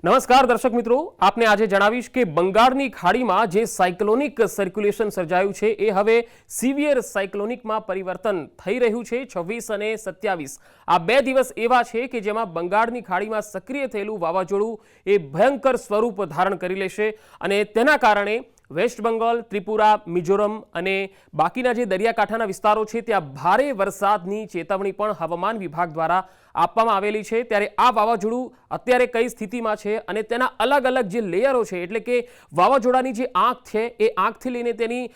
નમસ્કાર દર્શક મિત્રો, આપને આજે જણાવીશ કે બંગાળની ખાડીમાં જે સાયક્લોનિક સર્ક્યુલેશન સર્જાયું છે એ હવે સિવિયર સાયક્લોનિકમાં પરિવર્તન થઈ રહ્યું છે। 26 અને 27 આ બે દિવસ એવા છે કે જેમાં બંગાળની ખાડીમાં સક્રિય થયેલું વાવાઝોડું એ ભયંકર સ્વરૂપ ધારણ કરી લેશે અને તેના કારણે વેસ્ટ બંગાળ, ત્રિપુરા, મિઝોરમ અને બાકીના જે દરિયાકાંઠાના વિસ્તારો છે ત્યાં ભારે વરસાદની ચેતવણી પણ હવામાન વિભાગ દ્વારા આપવામાં આવેલી છે। ત્યારે આ વાવાઝોડું અત્યારે કઈ સ્થિતિમાં છે અને તેના અલગ અલગ જે લેયરો છે, એટલે કે વાવાઝોડાની જે આંખ છે એ આંખથી લઈને તેની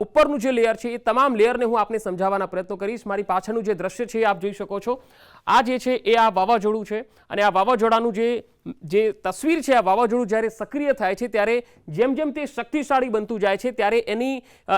ઉપરનું જે લેયર છે એ તમામ લેયરને હું આપને સમજાવવાના પ્રયત્નો કરીશ। મારી પાછળનું જે દ્રશ્ય છે આપ જોઈ શકો છો, આ જે છે એ આ વાવાઝોડું છે અને આ વાવાઝોડાનું જે તસવીર છે, આ વાવાઝોડું જ્યારે સક્રિય થાય છે ત્યારે જેમ જેમ તે શક્તિશાળી બનતું જાય છે ત્યારે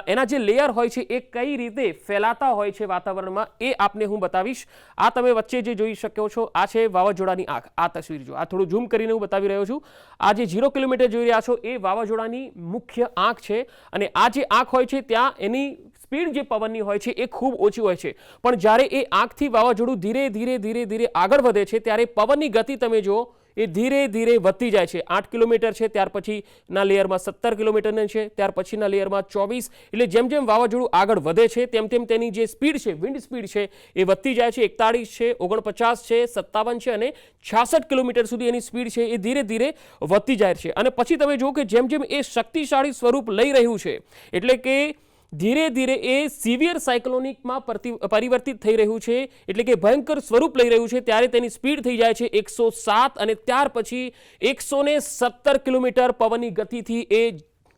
એના જે લેયર હોય છે એ કઈ રીતે ફેલાતા હોય છે વાતાવરણમાં એ આપને હું બતાવીશ। આ તમે વચ્ચે જે જોઈ શકો છો આ છે વાવાઝોડાની આંખ। આ તસવીર જો, આ થોડું ઝૂમ કરીને હું બતાવી રહ્યો છું। આ જે 0 કિલોમીટર જોઈ રહ્યા છો એ વાવાઝોડાની મુખ્ય આંખ છે અને આ જે આંખ હોય છે ત્યાં એની સ્પીડ જે પવનની હોય છે એ ખૂબ ઓછી હોય છે, પણ જ્યારે એ આંખથી વાવાઝોડું ધીરે ધીરે આગળ વધે છે ત્યારે પવનની ગતિ તમે જુઓ એ ધીરે ધીરે વધતી જાય છે। 8 કિલોમીટર છે, ત્યાર પછીના લેયરમાં 17 કિલોમીટરની છે, ત્યાર પછીના લેયરમાં 24। એટલે જેમ જેમ વાવાઝોડું આગળ વધે છે તેમ તેમ તેની જે સ્પીડ છે, વિન્ડ સ્પીડ છે એ વધતી જાય છે। 41 છે, 49 છે, 57 છે અને 66 કિલોમીટર સુધી એની સ્પીડ છે એ ધીરે ધીરે વધતી જાય છે। અને પછી તમે જુઓ કે જેમ જેમ એ શક્તિશાળી સ્વરૂપ લઈ રહ્યું છે, એટલે કે ધીરે ધીરે એ સિવિયર સાયક્લોનિકમાં પરિવર્તિત થઈ રહ્યું છે, એટલે કે ભયંકર સ્વરૂપ લઈ રહ્યું છે, ત્યારે તેની સ્પીડ થઈ જાય છે 107 અને ત્યાર પછી 117 કિલોમીટર પવનની ગતિથી એ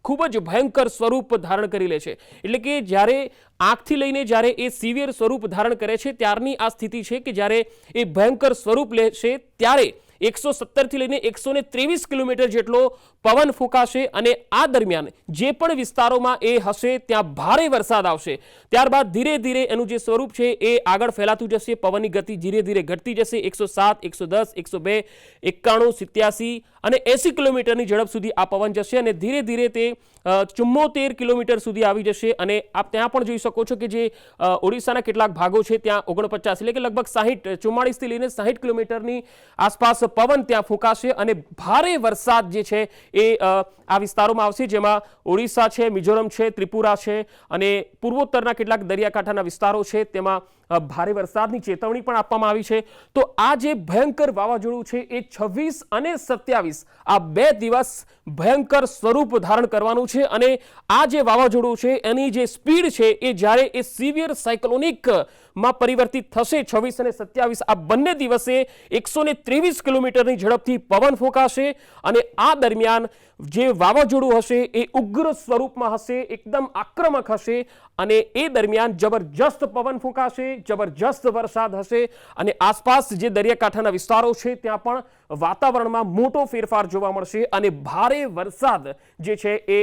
ખૂબ જ ભયંકર સ્વરૂપ ધારણ કરી લે છે। એટલે કે જ્યારે આંખથી લઈને જ્યારે એ સિવિયર સ્વરૂપ ધારણ કરે છે ત્યારની આ સ્થિતિ છે કે જ્યારે એ ભયંકર સ્વરૂપ લેશે ત્યારે 117 થી લઈને 123 કિલોમીટર જેટલો પવન ફૂંકાશે અને આ દરમિયાન જે પણ વિસ્તારોમાં એ હશે ત્યાં ભારે વરસાદ આવશે। ત્યારબાદ ધીરે ધીરે એનું જે સ્વરૂપ છે એ આગળ ફેલાતું જશે, પવનની ગતિ ધીરે ધીરે ઘટતી જશે। 107, 110, 102, 91, 87 અને 80 કિલોમીટરની ઝડપ સુધી આ પવન જશે અને ધીરે ધીરે તે 74 કિલોમીટર સુધી આવી જશે। અને આપ ત્યાં પણ જોઈ શકો છો કે જે ઓડિશાના કેટલાક ભાગો છે ત્યાં 49 એટલે કે લગભગ 44 થી લઈને 60 કિલોમીટરની આસપાસ પવન ત્યાં ફૂંકાશે અને ભારે વરસાદ જે છે એ આ વિસ્તારોમાં આવશે, જેમાં ઓડિશા છે, મિઝોરમ છે, ત્રિપુરા છે અને પૂર્વોત્તરના કેટલાક દરિયાકાંઠાના વિસ્તારો છે તેમાં ભારે વરસાદની ચેતવણી પણ આપવામાં આવી છે। તો આ જે ભયંકર વાવાઝોડું છે એ 26 અને 27 આ બે દિવસ ભયંકર સ્વરૂપ ધારણ કરવાનું છે અને આ જે વાવાઝોડું છે એની જે સ્પીડ છે એ જ્યારે એ સિવિયર સાયક્લોનિક માં પરિવર્તિત થશે 26 અને 27 આ બંને દિવસે 123 કિલોમીટરની ઝડપથી પવન ફૂંકાશે અને આ દરમિયાન જે વાવાઝોડું હશે એ ઉગ્ર સ્વરૂપમાં હશે, એકદમ આક્રમક હશે અને એ દરમિયાન જબરજસ્ત પવન ફૂંકાશે, જબરજસ્ત વરસાદ હશે અને આસપાસ જે દરિયાકાંઠાના વિસ્તારો છે ત્યાં પણ વાતાવરણમાં મોટો ફેરફાર જોવા મળશે અને ભારે વરસાદ જે છે એ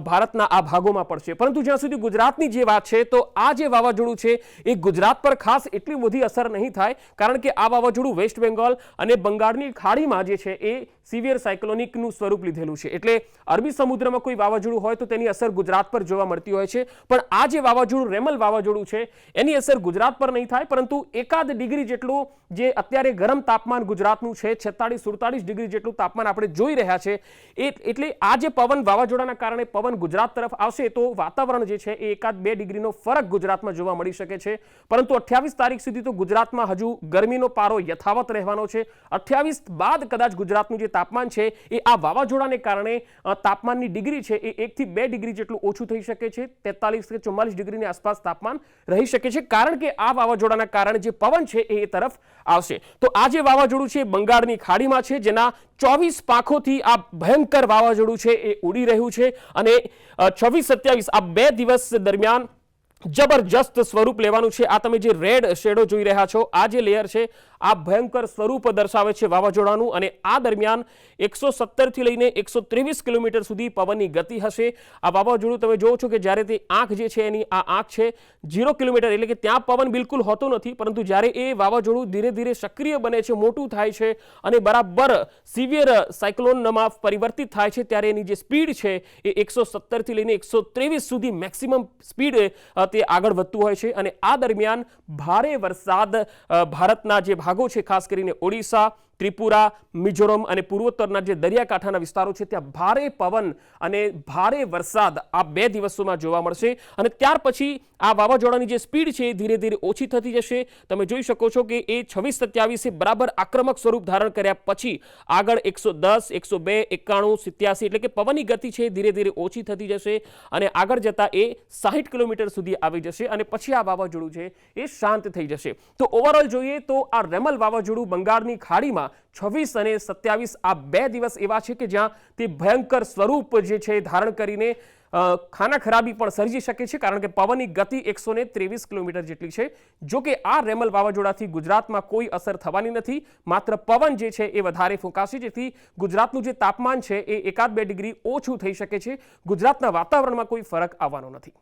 ભારતના આ ભાગોમાં પડશે। પરંતુ જ્યાં સુધી ગુજરાતની જે વાત છે તો આ જે વાવાઝોડું છે એ ગુજરાત પર ખાસ એટલી બધી અસર નહીં થાય, કારણ કે આ વાવાઝોડું વેસ્ટ બેંગોલ અને બંગાળની ખાડીમાં જે છે એ સિવિયર સાયક્લોનિકનું સ્વરૂપ લીધેલું છે, એટલે અરબી સમુદ્રમાં કોઈ વાવાઝોડું હોય તો તેની અસર ગુજરાત પર જોવા મળતી હોય છે, પણ આ જે વાવાઝોડું રેમલ વાવાઝોડું છે એની અસર ગુજરાત પર નહીં થાય, પરંતુ એકાદ ડિગ્રી જેટલું જે અત્યારે ગરમ તાપમાન ગુજરાતનું છે 46-47 ડિગ્રી જેટલું તાપમાન આપણે જોઈ રહ્યા છે, એટલે આ જે પવન વાવાઝોડાના કારણે પવન ગુજરાત તરફ આવશે તો વાતાવરણ જે છે એ એકાદ 2 ડિગ્રીનો ફરક ગુજરાતમાં જોવા મળી શકે છે। પરંતુ 28 તારીખ સુધી તો ગુજરાતમાં હજુ ગરમીનો પારો યથાવત રહેવાનો છે। 28 બાદ કદાચ ગુજરાતનું જે તાપમાન છે એ આ વાવાઝોડાને કારણે તાપમાનની ડિગ્રી છે એ 1 થી 2 ડિગ્રી જેટલું ઓછું થઈ શકે છે। 43 કે 44 ડિગ્રીની આસપાસ તાપમાન રહી શકે છે, કારણ કે આ વાવાઝોડાના કારણે જે પવન છે એ તરફ આવશે। તો આ જે વાવાઝોડું છે બંગાળની ખાડીમાં છે, જેના 24 પાંખોથી આ ભયંકર વાવાઝોડું છે એ ઉડી રહ્યું છે અને 26-27 આ બે દિવસ દરમિયાન જબરજસ્ત સ્વરૂપ લેવાનું છે। આ તમે જે રેડ શેડો જોઈ રહ્યા છો, આ જે લેયર છે આ ભયંકર સ્વરૂપ દર્શાવે છે વાવાઝોડાનું અને આ દરમિયાન 117 થી લઈને 123 કિલોમીટર સુધી પવનની ગતિ હશે। આ વાવાઝોડું તમે જોવો છો કે જ્યારે તે આંખ જે છે એની આ આંખ છે 0 કિલોમીટર એટલે કે ત્યાં પવન બિલકુલ હોતો નથી, પરંતુ જ્યારે એ વાવાઝોડું ધીરે ધીરે સક્રિય બને છે, મોટું થાય છે અને બરાબર સિવિયર સાયક્લોનમાં પરિવર્તિત થાય છે ત્યારે એની જે સ્પીડ છે એ 117 થી લઈને 123 સુધી મેક્સિમમ સ્પીડ તે આગળ વધતું હોય છે અને આ દરમિયાન ભારે વરસાદ ભારતના જે ભાગો છે, ખાસ કરીને ઓડિશા, ત્રિપુરા, મિઝોરમ અને પૂર્વોત્તરના જે દરિયાકાંઠાના વિસ્તારો છે ત્યાં ભારે પવન અને ભારે વરસાદ આ 2 દિવસોમાં જોવા મળશે અને ત્યાર પછી આ વાવાઝોડાની જે સ્પીડ છે એ ધીરે ધીરે ઓછી થતી જશે. તમે જોઈ શકો છો કે એ 26-27 બરાબર આક્રમક સ્વરૂપ ધારણ કર્યા પછી આગળ 110, 102, 91, 87 એટલે કે પવનની ગતિ છે ધીરે ધીરે ઓછી થતી જશે અને આગળ જતા એ 60 કિલોમીટર સુધી આવી જશે અને પછી આ વાવાઝોડું છે એ શાંત થઈ જશે. તો ઓવરઓલ જોઈએ તો આ રેમલ વાવાઝોડું બંગાળની ખાડીમાં 26 અને 27 આ 2 દિવસ એવા છે કે જ્યાં તે ભયંકર સ્વરૂપ જે છે ધારણ કરીને ખાના ખરાબી પણ સર્જી શકે છે, કારણ કે પવનની ગતિ 123 કિલોમીટર જેટલી છે. જો કે આ રેમલ વાવાઝોડાથી ગુજરાતમાં કોઈ અસર થવાની નથી, માત્ર પવન જે છે એ વધારે ફૂંકાશે, જેથી ગુજરાતનું જે તાપમાન છે એ 1-2 ડિગ્રી ઓછું થઈ શકે છે. ગુજરાતના વાતાવરણમાં કોઈ ફરક આવવાનો નથી.